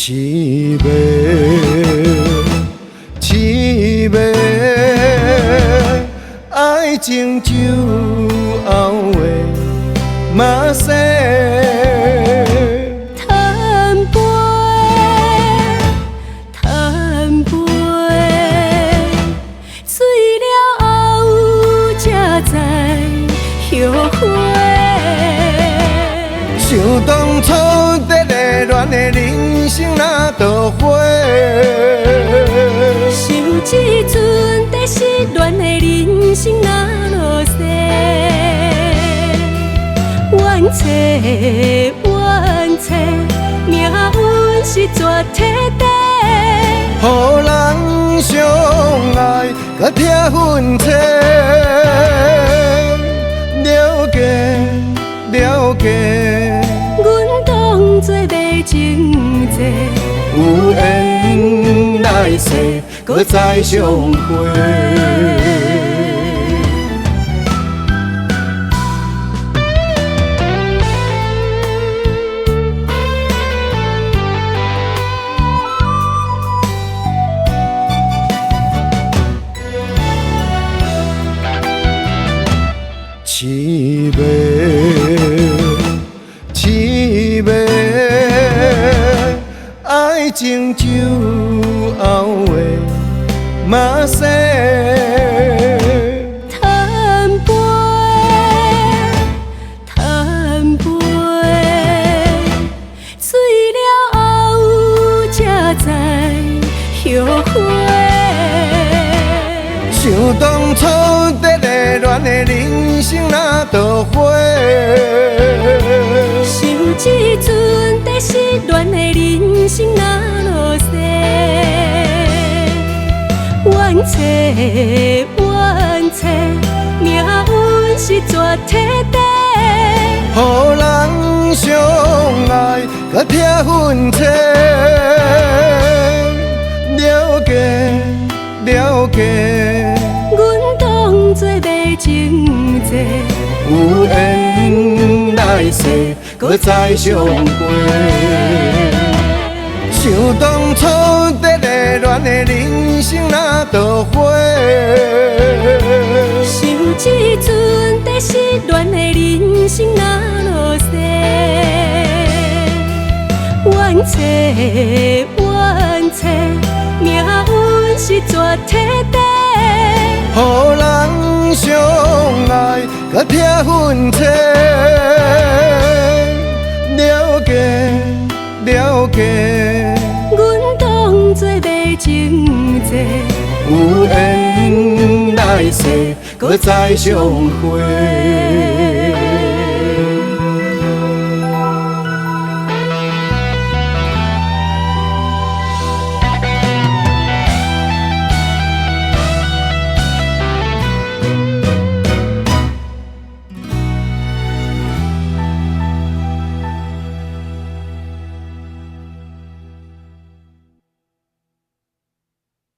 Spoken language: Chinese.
凄美，凄美，爱情酒后的马西。贪杯，贪杯，醉了后才知后悔。想当初在热恋的人生哪倒花，想这阵在失恋的人生哪落西。冤切，冤切，命运是绝体地。予人相爱，甲拆分切。了解，了解。阮当作袂情债，有缘来世，搁再相会。凄美，凄美，爱情酒后的马西。贪杯，贪杯，醉了后才知后悔。想当初在热恋的人生哪倒花，想这阵在失恋的人生哪落西。冤切，冤切，命运是绝体地。予人相爱，甲拆分切。了解，了解。阮当作袂情债，有缘来世，搁再相会。想当初在热恋的人生哪倒花，想这阵在失恋的人生哪落西。冤切，冤切，命运是绝体地。予人相爱，甲拆分切。了解，了解。阮当作袂情债，有缘来世，搁再相会。